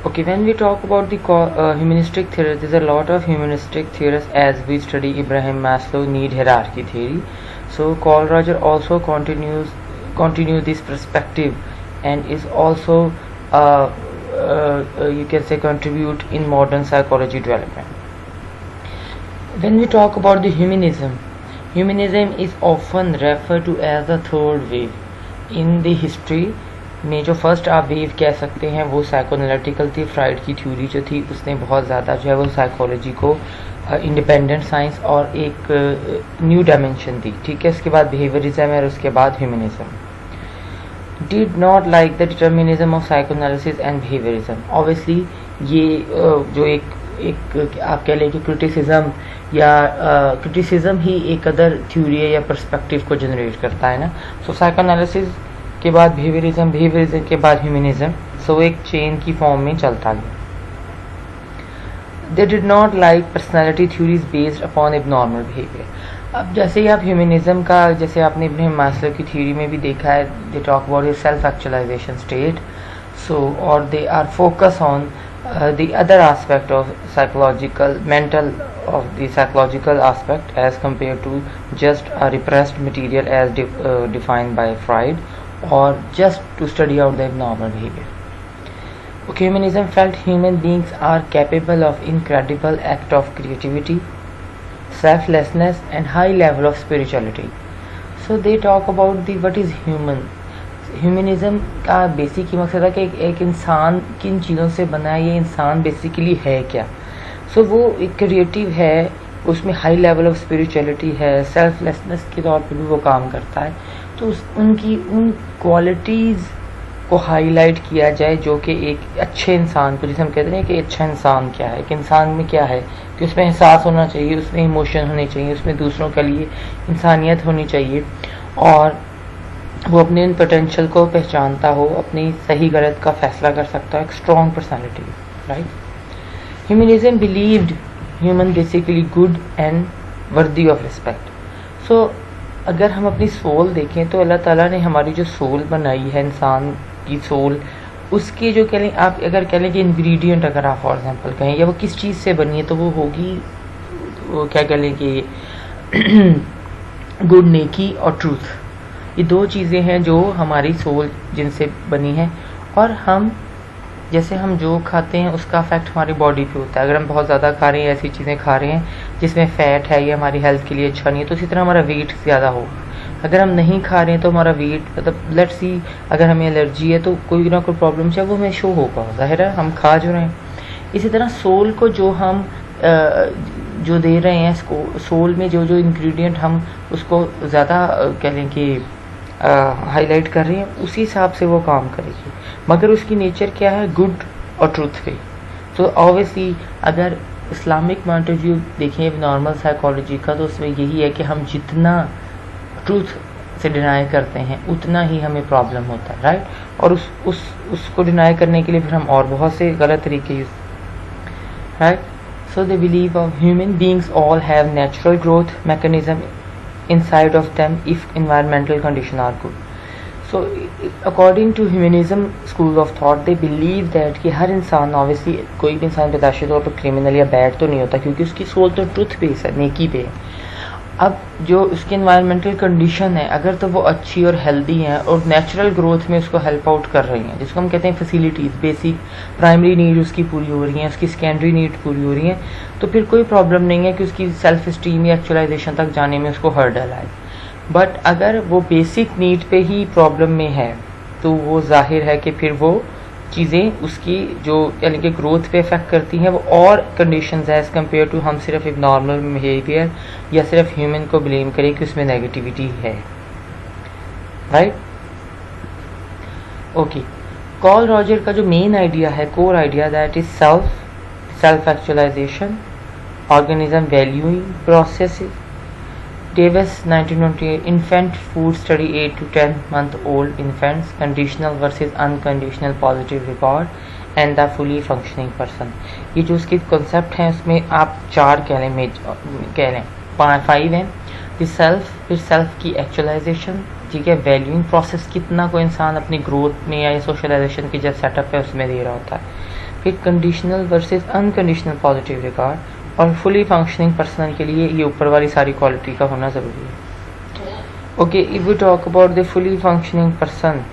Okay, when we talk about the humanistic theories, there's a lot of humanistic theories as we study Abraham Maslow need hierarchy theory. So Carl Roger also continue this perspective and is also you can say contribute in modern psychology development. When we talk about the humanism is often referred to as the third wave in the history में. जो first आप wave कह सकते हैं वो साइकोएनालिटिकल थी. Fried की theory जो थी उसने बहुत ज़्यादा जो है वो साइकोलॉजी को इंडिपेंडेंट साइंस और एक न्यू डायमेंशन दी. ठीक है, उसके बाद बिहेवियरिज्म और उसके बाद humanism. Did not like the determinism of psychoanalysis and behaviourism. Obviously ये जो एक आप कह लें कि क्रिटिसिज्म या क्रिटिसिज्म ही एक अदर थ्योरी या पर्सपेक्टिव को जनरेट करता है ना. सो साइकोएनालिसिस के बाद बिहेवियरिज्म के बाद ह्यूमनिज्म. सो एक चेन की फॉर्म में चलता गया. They did not like personality theories based upon abnormal behaviour. अब जैसे ही आप ह्यूमनिज्म का जैसे आपने इब्राहिम मास्लो की थ्योरी में भी देखा है, they talk about his self actualization state. So और they are focus on the other aspect of psychological aspect as compared to just a repressed material as defined by Freud or just to study out the abnormal behavior. Okay, humanism felt human beings are capable of incredible act of creativity, selflessness and high level of spirituality. So they talk about the what is human. Humanism का basic ही मकसद है कि एक इंसान किन चीज़ों से बना है, ये इंसान बेसिकली है क्या. सो वो एक क्रिएटिव है, उसमें हाई लेवल ऑफ स्पिरिचुअलिटी है, सेल्फलेसनेस के तौर पे भी वो काम करता है. तो उनकी उन क्वालिटीज़ को हाईलाइट किया जाए जो कि एक अच्छे इंसान को, जिसे हम कहते हैं कि अच्छा इंसान क्या है, कि इंसान में क्या है, कि उसमें एहसास होना चाहिए, उसमें इमोशन होने चाहिए, उसमें दूसरों के लिए इंसानियत होनी चाहिए और वो अपने इन पोटेंशियल को पहचानता हो, अपनी सही गलत का फैसला कर सकता है. एक strong personality, right. Humanism believed human basically good and worthy of respect. So अगर हम अपनी सोल देखें तो अल्लाह ताला ने हमारी जो सोल बनाई है, इंसान की सोल, उसके जो कह लें आप अगर कह लें कि इंग्रेडिएंट अगर आप फॉर एग्जांपल कहें या वो किस चीज़ से बनी है तो वो होगी वो क्या कह लें कि गुड, नेकी और ट्रूथ. ये दो चीज़ें हैं जो हमारी सोल जिनसे बनी है. और हम जैसे हम जो खाते हैं उसका इफेक्ट हमारी बॉडी पे होता है. अगर हम बहुत ज़्यादा खा रहे हैं, ऐसी चीज़ें खा रहे हैं जिसमें फ़ैट है, ये हमारी हेल्थ के लिए अच्छा नहीं है, तो इसी तरह हमारा वेट ज़्यादा होगा. अगर हम नहीं खा रहे हैं तो हमारा वेट मतलब लेट्स सी अगर हमें एलर्जी है तो कोई ना कोई प्रॉब्लम है वो हमें शो होगा, जाहिर है हम खा जो रहे हैं. इसी तरह सोल को जो हम जो दे रहे हैं, सोल में जो जो इंग्रेडिएंट हम उसको ज़्यादा कह लें कि हाईलाइट कर रहे हैं, उसी हिसाब से वो काम करेगी. मगर उसकी नेचर क्या है, गुड और ट्रूथ पे. तो ऑब्वियसली अगर इस्लामिक पॉइंट ऑफ व्यू देखें नॉर्मल साइकोलॉजी का, तो उसमें यही है कि हम जितना ट्रूथ से डिनाई करते हैं उतना ही हमें प्रॉब्लम होता है, राइट. और उसको डिनाई करने के लिए फिर हम और बहुत से गलत तरीके use, right. So they believe of human beings all have natural growth mechanism inside of them if environmental conditions are good. So according to humanism school of thought they believe that कि हर इंसान obviously कोई भी इंसान पैदाइशी तौर पर criminal या bad तो नहीं होता क्योंकि उसकी सोल तो ट्रुथ बेस है, नेकी पे है. अब जो उसकी एनवायरमेंटल कंडीशन है अगर तो वो अच्छी और हेल्दी हैं और नेचुरल ग्रोथ में उसको हेल्प आउट कर रही हैं, जिसको हम कहते हैं फैसिलिटीज़, बेसिक प्राइमरी नीड उसकी पूरी हो रही हैं, उसकी सेकेंडरी नीड पूरी हो रही हैं, तो फिर कोई प्रॉब्लम नहीं है कि उसकी सेल्फ स्टीम या एक्चुअलाइजेशन तक जाने में उसको हर्डल आए. बट अगर वो बेसिक नीड पे ही प्रॉब्लम में है तो वो जाहिर है कि फिर वो चीज़ें उसकी जो यानी कि ग्रोथ पे इफेक्ट करती हैं वो और कंडीशंस है एज़ कम्पेयर टू हम सिर्फ एक नॉर्मल बिहेवियर या सिर्फ ह्यूमन को ब्लेम करें कि उसमें नेगेटिविटी है, राइट. ओके, कार्ल रॉजर का जो मेन आइडिया है, core idea, that is self actualisation, organism valuing processes. Davis 1928 infant food study 8 to 10 month old infants, conditional versus unconditional positive reward and the fully functioning person. ये जो उसकी concept है उसमें आप चार कह लें 5 हैं. सेल्फ, फिर सेल्फ की एक्चुअलाइजेशन, ठीक है, वैल्यूइंग प्रोसेस, कितना कोई इंसान अपनी ग्रोथ में या सोशलाइजेशन की जब सेटअप है उसमें दे रहा होता है. फिर conditional versus unconditional positive regard, और फुली फंक्शनिंग पर्सन के लिए ये ऊपर वाली सारी क्वालिटी का होना ज़रूरी है। Okay, if we talk about the fully functioning person,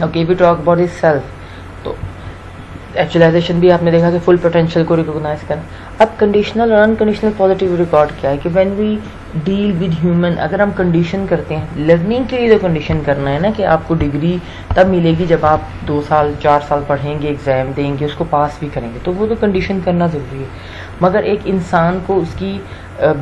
okay, if we talk about his self, तो एक्चुअलाइजेशन भी आपने देखा कि फुल पोटेंशियल को रिकॉग्नाइज करना। अब कंडीशनल और अनकंडीशनल पॉजिटिव रिकॉर्ड क्या है कि when we deal with human, अगर हम कंडीशन करते हैं, लर्निंग के लिए तो कंडीशन करना है ना कि आपको डिग्री तब मिलेगी जब आप 2 साल 4 साल पढ़ेंगे, एग्ज़ाम देंगे, उसको पास भी करेंगे, तो वो तो कंडीशन करना ज़रूरी है। मगर एक इंसान को उसकी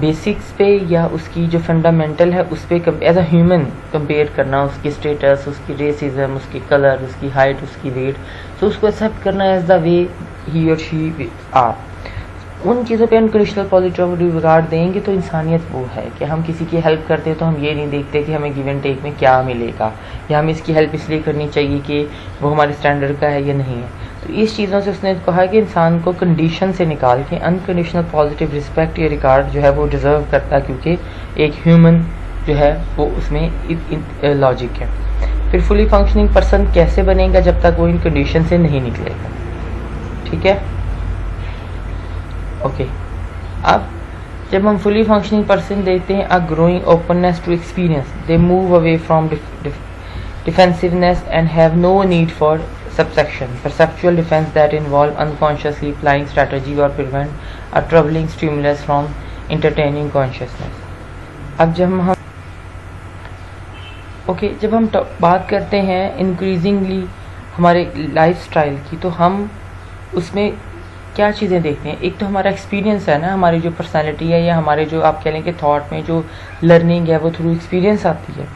बेसिक्स पे या उसकी जो फंडामेंटल है उस पर एज अ ह्यूमन कंपेयर करना, उसकी स्टेटस, उसकी रेसिज्म, उसकी कलर, उसकी हाइट, उसकी वेट, तो उसको एक्सेप्ट करना एज द वे ही और शी आर, उन चीज़ों पे अनकंडीशनल पॉजिटिव रिगार्ड देंगे तो इंसानियत वो है कि हम किसी की हेल्प करते हैं तो हम ये नहीं देखते कि हमें गिव एंड टेक में क्या मिलेगा, या हमें इसकी हेल्प इसलिए करनी चाहिए कि वो हमारे स्टैंडर्ड का है या नहीं है। तो इस चीज़ों से उसने कहा कि इंसान को कंडीशन से निकाल के अनकंडीशनल पॉजिटिव रिस्पेक्ट या रिगार्ड जो है वो डिज़र्व करता है, क्योंकि एक ह्यूमन जो है वो उसमें लॉजिक है। फिर फुली फंक्शनिंग पर्सन कैसे बनेगा जब तक वो इन कंडीशन से नहीं निकलेगा, ठीक है। ओके, अब जब हम फुली फंक्शनिंग पर्सन देखते हैं, a growing openness to experience, they move away from defensiveness and have no need for subsection perceptual defense that involve unconsciously applying strategy or prevent a troubling stimulus from entertaining consciousness। अब जब हम बात करते हैं increasingly हमारे lifestyle की, तो हम उसमें क्या चीज़ें देखते हैं। एक तो हमारा एक्सपीरियंस है ना, हमारी जो पर्सनालिटी है या हमारे जो आप कह लें कि थॉट में जो लर्निंग है वो थ्रू एक्सपीरियंस आती है,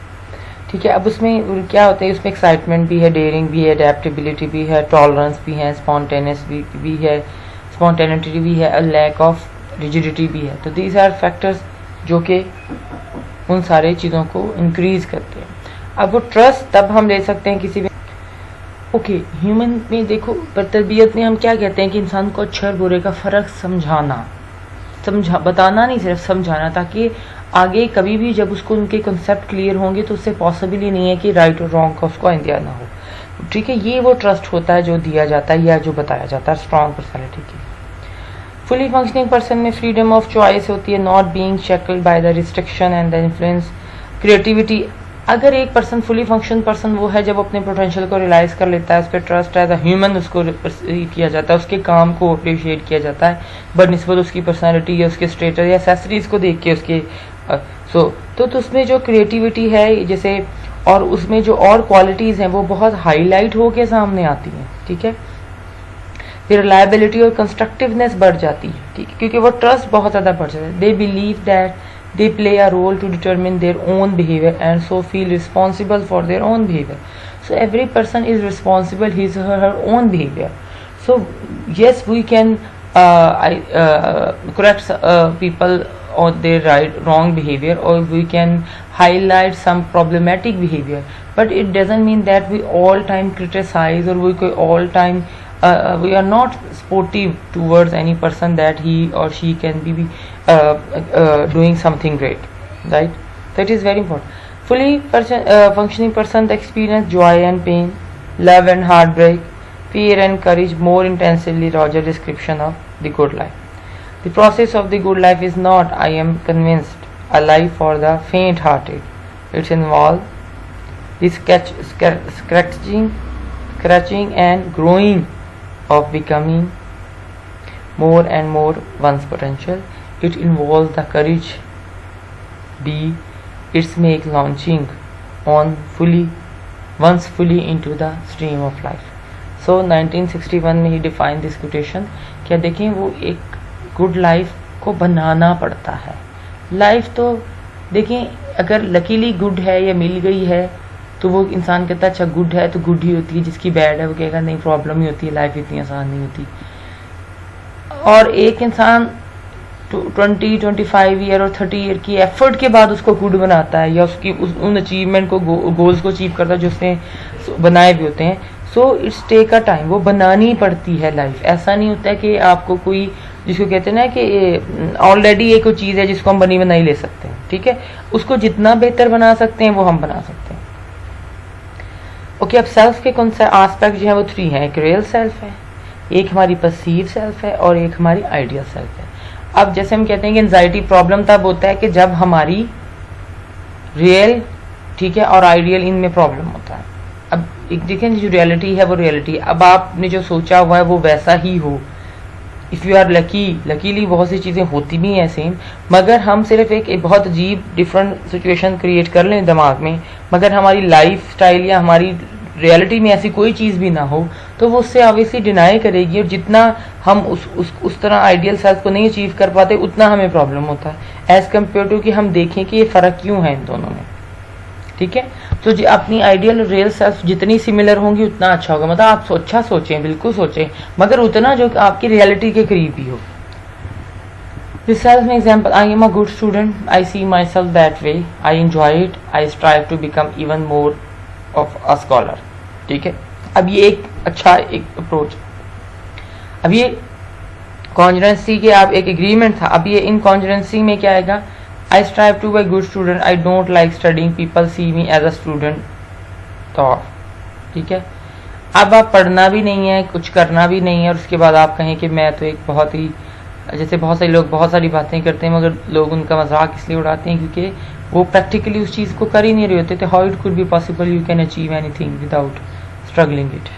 ठीक है। अब उसमें क्या होता है, उसमें एक्साइटमेंट भी है, डेयरिंग भी है, अडेप्टेबिलिटी भी है, टॉलरेंस भी है, स्पॉन्टेनिटी भी है, लैक ऑफ रिजिडिटी भी है। तो दीज आर फैक्टर्स जो कि उन सारे चीज़ों को इंक्रीज करते हैं। अब वो ट्रस्ट तब हम ले सकते हैं किसी भी ह्यूमन में। देखो, पर तरबियत में हम क्या कहते हैं कि इंसान को अच्छे और बुरे का फ़र्क बताना नहीं, सिर्फ समझाना, ताकि आगे कभी भी जब उसको उनके कॉन्सेप्ट क्लियर होंगे तो उससे पॉसिबल ही नहीं है कि राइट और रॉन्ग का उसको आइडिया ना हो, ठीक है। ये वो ट्रस्ट होता है जो दिया जाता है या जो बताया जाता है स्ट्रॉन्ग पर्सनैलिटी की। फुली फंक्शनिंग पर्सन में फ्रीडम ऑफ चॉइस होती है, not being shackled by the restriction and the influence creativity. अगर एक पर्सन फुली फंक्शन पर्सन वो है जब अपने पोटेंशियल को रियलाइज कर लेता है, उस पर ट्रस्ट एज अ ह्यूमन उसको किया जाता है, उसके काम को अप्रिशिएट किया जाता है बनिस्बत उसकी पर्सनालिटी या उसके स्टेटस या एक्सेसरीज को देख के उसके तो उसमें जो क्रिएटिविटी है जैसे, और उसमें जो और क्वालिटीज़ हैं वो बहुत हाईलाइट होके सामने आती हैं, ठीक है। फिर रिलायबिलिटी और कंस्ट्रक्टिवनेस बढ़ जाती है, ठीक है, क्योंकि वो ट्रस्ट बहुत ज़्यादा बढ़ जाता है। They believe that they play a role to determine their own behavior and so feel responsible for their own behavior. So every person is responsible his or her own behavior. So yes, we can correct people on their wrong behavior, or we can highlight some problematic behavior, but it doesn't mean that we all time criticize or we all time we are not sportive towards any person that he or she can be doing something great, right? That is very important. Fully functioning person experience joy and pain, love and heartbreak, fear and courage more intensively. Roger description of the good life. The process of the good life is not, I am convinced, a life for the faint-hearted. It involves the scratching and growing of becoming more and more one's potential. It involves the courage its make launching on once fully into the stream of life. So 1961 में ही define this quotation. क्या देखें, वो एक good life को बनाना पड़ता है। Life तो देखें, अगर लकीली गुड है या मिल गई है तो वो इंसान कहता है अच्छा गुड है तो गुड ही होती है, जिसकी बैड है वो कहेगा नहीं प्रॉब्लम ही होती है, लाइफ इतनी आसान नहीं होती। और एक इंसान 20-25 ईयर और 30 ईयर की एफर्ट के बाद उसको गुड बनाता है या उसकी उन अचीवमेंट को गोल्स को अचीव करता है जो उसने बनाए भी होते हैं। So it's take a time, वो बनानी पड़ती है लाइफ। ऐसा नहीं होता है कि आपको कोई, जिसको कहते हैं ना कि ऑलरेडी एक कोई चीज़ है जिसको हम बनी बनाई ले सकते हैं, ठीक है, उसको जितना बेहतर बना सकते हैं वो हम बना सकते हैं। ओके, अब सेल्फ के कौन सा एस्पेक्ट जो है वो 3 है। एक रियल सेल्फ है, एक हमारी परसीव सेल्फ है और एक हमारी आइडियल सेल्फ है। अब जैसे हम कहते हैं कि एंजाइटी प्रॉब्लम तब होता है कि जब हमारी रियल, ठीक है, और आइडियल इनमें प्रॉब्लम होता है। अब एक देखें, जो रियलिटी है वो रियलिटी, अब आपने जो सोचा हुआ है वो वैसा ही हो। इफ़ यू आर लकीली बहुत सी चीज़ें होती भी हैं सेम, मगर हम सिर्फ एक बहुत अजीब डिफरेंट सिचुएशन क्रिएट कर लें दिमाग में, मगर हमारी लाइफ स्टाइल या हमारी रियलिटी में ऐसी कोई चीज़ भी ना हो, तो वो उससे ऑब्वियसली डिनाई करेगी, और जितना हम उस तरह आइडियल सेल्फ को नहीं अचीव कर पाते उतना हमें प्रॉब्लम होता है, एज़ कम्पेयर टू कि हम देखें कि ये फ़र्क क्यों है इन दोनों में। ठीक है, तो जी अपनी आइडियल और रियल सेल्फ जितनी सिमिलर होंगी उतना अच्छा होगा। मतलब आप अच्छा सोचें, बिल्कुल सोचें, मगर उतना जो आपकी रियलिटी के करीब ही हो। This self में example, I am a good student, I see myself that way, I enjoy it, I strive to become even more of a scholar। ठीक है, अब ये एक अच्छा एक अप्रोच। अब ये कॉन्जरेंसी के आप एक एग्रीमेंट था, अब ये इन कॉन्जरेंसी में क्या आएगा, I strive to be a good student, I don't like studying, people see me as a student। तो ठीक है, अब आप पढ़ना भी नहीं है, कुछ करना भी नहीं है, और उसके बाद आप कहें कि मैं तो एक बहुत ही, जैसे बहुत सारे लोग बहुत सारी बातें करते हैं मगर लोग उनका मजाक इसलिए उड़ाते हैं क्योंकि वो प्रैक्टिकली उस चीज़ को कर ही नहीं रहे होते। तो how it could be possible you can achieve anything without struggling it.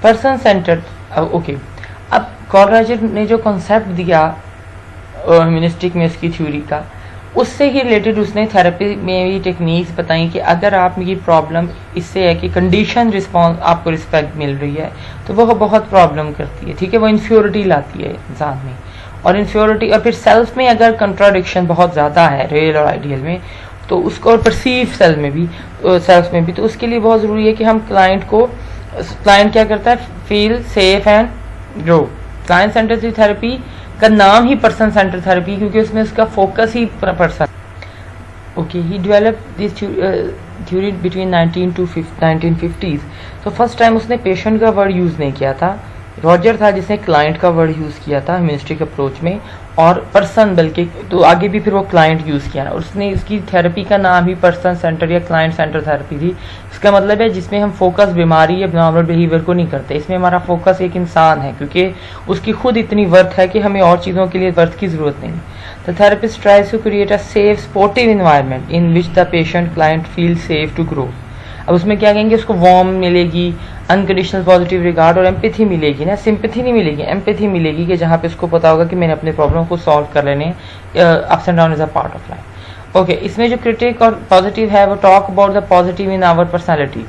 Person centred, okay. अब कॉलराजर ने जो कॉन्सेप्ट दिया ह्यूमनिस्टिक में उसकी थ्योरी का, उससे ही रिलेटेड उसने थेरेपी में भी टेक्निक्स बताई कि अगर आप की प्रॉब्लम इससे है कि कंडीशन रिस्पॉन्स आपको रिस्पेक्ट मिल रही है तो वो बहुत प्रॉब्लम करती है। ठीक है, वो इन्फ्योरिटी लाती है इंसान में, और इन्फ्योरिटी और फिर सेल्फ में अगर कंट्राडिक्शन बहुत ज़्यादा है रियल और आइडियल में, तो उसको, और परसीव सेल्फ में भी, तो उसके लिए बहुत ज़रूरी है कि हम क्लाइंट क्या करता है, feel safe and grow. Client centred therapy का नाम ही पर्सन सेंटर थेरेपी, क्योंकि उसमें उसका focus he person. Okay, he develop this theory between 1950s। तो फर्स्ट टाइम उसने पेशेंट का वर्ड यूज़ नहीं किया था, रॉजर था जिसने क्लाइंट का वर्ड यूज़ किया था ह्यूमनिस्टिक अप्रोच में, और पर्सन बल्कि तो आगे भी फिर वो क्लाइंट यूज़ किया, और उसने उसकी थेरेपी का नाम ही पर्सन सेंटर या क्लाइंट सेंटर थेरेपी थी। इसका मतलब है जिसमें हम फोकस बीमारी या नॉर्मल बिहेवियर को नहीं करते, इसमें हमारा फोकस एक इंसान है, क्योंकि उसकी खुद इतनी वर्थ है कि हमें और चीज़ों के लिए वर्थ की ज़रूरत नहीं। The therapist tries to create a safe supportive environment in which the patient client feel safe to grow. अब उसमें क्या कहेंगे, उसको वार्म मिलेगी, अनकंडीशनल पॉजिटिव रिगार्ड और एम्पैथी मिलेगी ना, सिंपैथी नहीं मिलेगी, एम्पैथी मिलेगी कि जहाँ पे उसको पता होगा कि मैंने अपने प्रॉब्लम को सॉल्व कर लेने, ups and down is a part of life. Okay, इसमें जो क्रिटिक और पॉजिटिव है वो talk about the positive in our personalities.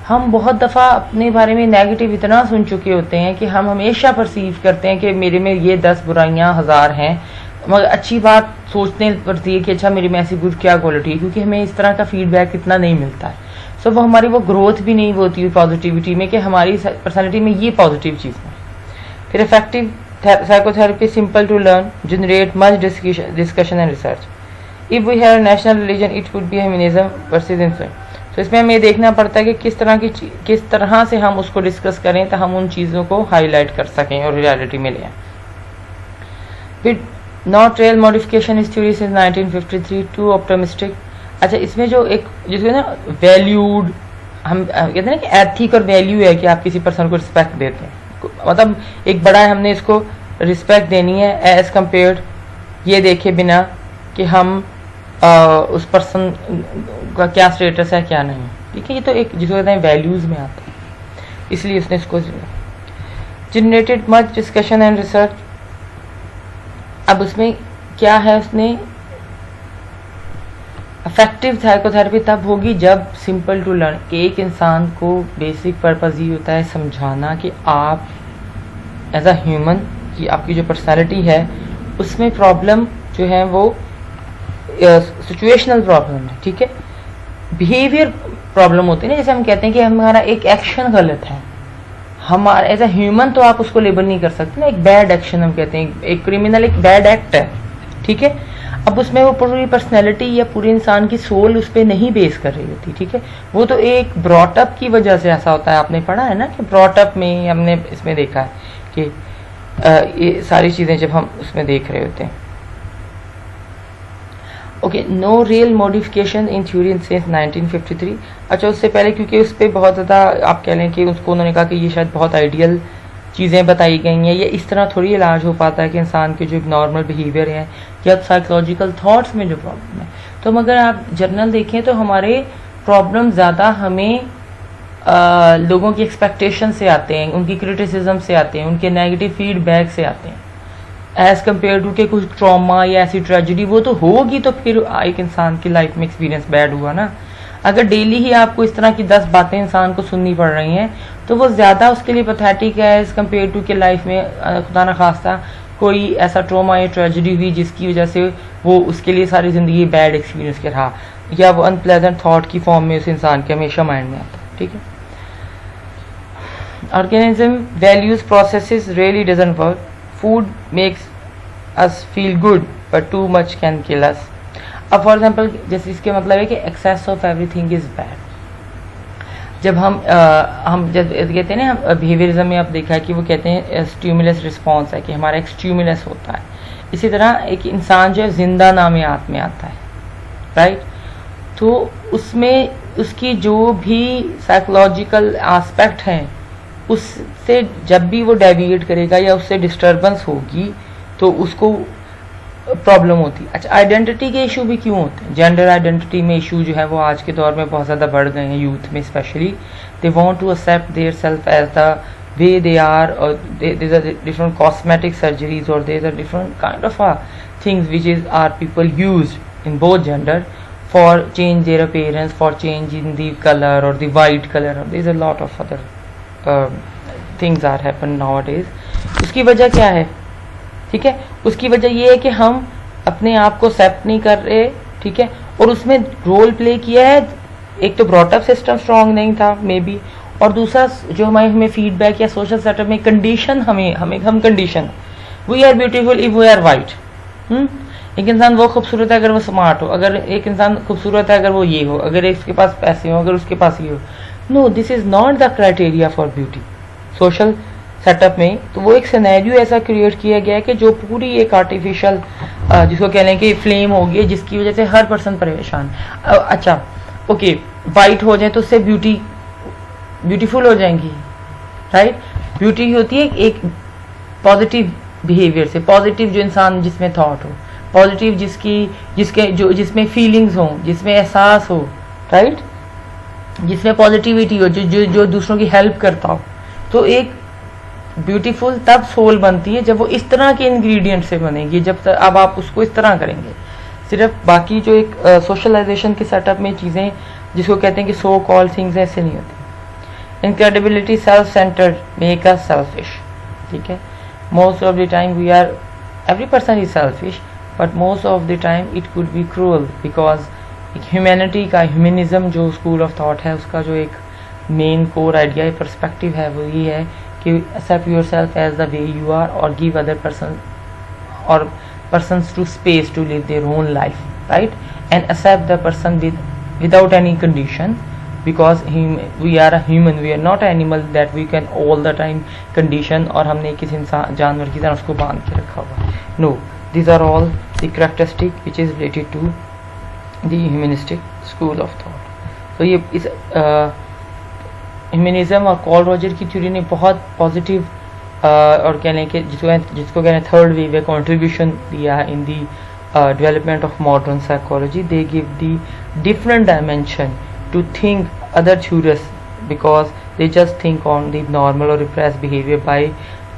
हम बहुत दफ़ा अपने बारे में नेगेटिव इतना सुन चुके होते हैं कि हम हमेशा परसीव करते हैं कि मेरे में ये 10 बुराइयाँ 1000 हैं, मगर अच्छी बात सोचने पड़ती है कि अच्छा मेरे में ऐसी गुड क्या क्वालिटी है, क्योंकि हमें इस तरह का फीडबैक इतना नहीं मिलता है। सो वो हमारी वो ग्रोथ भी नहीं होती है पॉजिटिविटी में कि हमारी पर्सनैलिटी में ये पॉजिटिव चीज़ है। फिर effective psychotherapy simple to learn, generate much discussion and research. If we have national religion it would be humanism versus Islam. तो इसमें हमें देखना पड़ता है कि किस तरह से हम उसको डिस्कस करें तो हम उन चीज़ों को हाईलाइट कर सकें और रियलिटी में लें। फिर नॉट रियल मॉडिफिकेशन इस थ्योरी सिंस 1953 टू ऑप्टिमिस्टिक। अच्छा, इसमें जो एक जिसको ना वैल्यूड, हम कहते हैं ना कि एथिक और वैल्यू है कि आप किसी पर्सन को रिस्पेक्ट देते हैं, मतलब एक बड़ा है, हमने इसको रिस्पेक्ट देनी है एज कम्पेयर्ड ये देखे बिना कि हम उस पर्सन का क्या स्टेटस है क्या नहीं। ठीक है, ये तो एक जिसको कहते हैं वैल्यूज़ में आता है, इसलिए उसने इसको generated much discussion and research. अब उसमें क्या है, उसने इफेक्टिव साइकोथेरेपी तब होगी जब सिंपल टू लर्न, एक इंसान को बेसिक पर्पस ये होता है समझाना कि आप एज अ ह्यूमन की आपकी जो पर्सनैलिटी है उसमें प्रॉब्लम जो है वो सिचुएशनल प्रॉब्लम है। ठीक है, बिहेवियर प्रॉब्लम होती है ना, जैसे हम कहते हैं कि हमारा एक एक्शन गलत है, हमारा एज अ ह्यूमन तो आप उसको लेबल नहीं कर सकते ना, एक बैड एक्शन हम कहते हैं, एक क्रिमिनल एक बैड एक्ट है। ठीक है, अब उसमें वो पूरी पर्सनैलिटी या पूरे इंसान की सोल उस पर नहीं बेस कर रही होती। ठीक है, वो तो एक ब्रॉटअप की वजह से ऐसा होता है। आपने पढ़ा है ना कि ब्रॉटअप में हमने इसमें देखा है कि ये सारी चीज़ें जब हम उसमें देख रहे होते हैं। Okay, no real modification in theory since 1953। अच्छा, उससे पहले क्योंकि उस पर बहुत ज़्यादा आप कह लें कि उसको उन्होंने कहा कि ये शायद बहुत आइडियल चीज़ें बताई गई हैं, ये इस तरह थोड़ी इलाज हो पाता है कि इंसान के जो नॉर्मल बिहेवियर हैं या साइकोलॉजिकल थॉट्स में जो प्रॉब्लम है। तो मगर आप जर्नल देखें तो हमारे प्रॉब्लम ज़्यादा हमें लोगों की एक्सपेक्टेशन से आते हैं, उनकी क्रिटिसिज्म से आते हैं, उनके नेगेटिव फीडबैक से आते हैं, एज कम्पेयर टू के कुछ ट्रॉमा या ऐसी ट्रेजिडी वो तो होगी, तो फिर एक इंसान की लाइफ में एक्सपीरियंस बैड हुआ ना। अगर डेली ही आपको इस तरह की 10 बातें इंसान को सुननी पड़ रही हैं तो वो ज़्यादा उसके लिए पैथेटिक है एज कम्पेयर टू के लाइफ में खुदा न खास्ता कोई ऐसा ट्रॉमा या ट्रेजिडी हुई जिसकी वजह से वो उसके लिए सारी ज़िंदगी बैड एक्सपीरियंस के रहा, या वो अनप्लेजेंट थॉट की फॉर्म में उस इंसान के हमेशा माइंड में आता है। ठीक है, organism values processes really doesn't work. Food makes us feel good but too much can kill us. अब फॉर एग्जाम्पल जैसे इसके मतलब है कि excess of everything is bad. जब हम जब कहते हैं ना बिहेवियरिज्म में आप देखा है कि वो कहते हैं स्टिमुलस रिस्पॉन्स है कि हमारा एक स्टिमुलस होता है। इसी तरह एक इंसान जो है जिंदा नामियात में आता है, राइट। तो उसमें उसकी जो भी साइकोलॉजिकल एस्पेक्ट हैं उससे जब भी वो डेविएट करेगा या उससे डिस्टर्बेंस होगी तो उसको प्रॉब्लम होती है। अच्छा, आइडेंटिटी के इशू भी क्यों होते हैं? जेंडर आइडेंटिटी में इशू जो है वो आज के दौर में बहुत ज़्यादा बढ़ गए हैं, यूथ में specially. They want to accept their self as the way they are, और there are different cosmetic surgeries और there are different kind of things which is are people used in both gender for change their appearance, for change in the colour और the white colour, और there is a lot of other things are happen nowadays. उसकी वजह क्या है? ठीक है, उसकी वजह ये है कि हम अपने आप को एक्सेप्ट नहीं कर रहे, ठीक है, और उसमें रोल प्ले किया है। एक तो ब्रॉटअप सिस्टम स्ट्रांग नहीं था मे बी, और दूसरा जो हमें फीडबैक या सोशल सेटअप में कंडीशन हम condition we are beautiful if we are white. एक इंसान वो खूबसूरत है अगर वो स्मार्ट हो, अगर एक इंसान खूबसूरत है अगर वो ये हो, अगर इसके पास पैसे हो, अगर उसके पास ये हो। No, this is not the criteria for beauty social setup में। तो वो एक सिनेरियो ऐसा क्रिएट किया गया है कि जो पूरी एक आर्टिफिशियल जिसको कह लें कि फ्लेम होगी, जिसकी वजह से हर पर्सन परेशान। अच्छा ओके, वाइट हो जाए तो उससे ब्यूटीफुल हो जाएंगी, राइट। ब्यूटी होती है एक पॉजिटिव बिहेवियर से, पॉजिटिव जो इंसान जिसमें थॉट हो, पॉजिटिव जिसमें फीलिंग्स हो, जिसमें एहसास हो, राइट, जिसमें पॉजिटिविटी हो, जो दूसरों की हेल्प करता हो। तो एक ब्यूटीफुल तब सोल बनती है जब वो इस तरह के इंग्रेडिएंट से बनेगी, जब अब आप उसको इस तरह करेंगे। सिर्फ बाकी जो एक सोशलाइजेशन के सेटअप में चीज़ें जिसको कहते हैं कि सो कॉल थिंग्स ऐसे नहीं होती। Incredibility self centred make us selfish, ठीक है। Most of the time we are, every person is selfish, but most of the time it could be cruel, because humanity का ह्यूमनिज्म जो स्कूल ऑफ थॉट है उसका जो एक main core idea perspective है वो ये है कि accept yourself as the way you are or give other persons to space to live their own life, right, and accept the person without any condition, because we are a human, we are not an animal that we can all the time condition और हमने किसी इंसान जानवर की तरह उसको बांध के रखा हुआ। No, these are all the characteristic which is related to the humanistic school of thought. तो ये इस ह्यूमनिज्म और कॉल रॉजर की थ्योरी ने बहुत पॉजिटिव और कहने के जिसको कहने थर्ड वेव कंट्रीब्यूशन दिया है in the development of modern psychology. They give the different dimension to think other theories, because they just think on the normal और repress behaviour by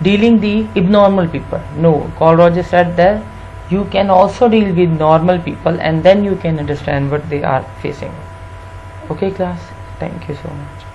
dealing the abnormal people. No, Carl Roger said that you can also deal with normal people and then you can understand what they are facing. Okay class, thank you so much.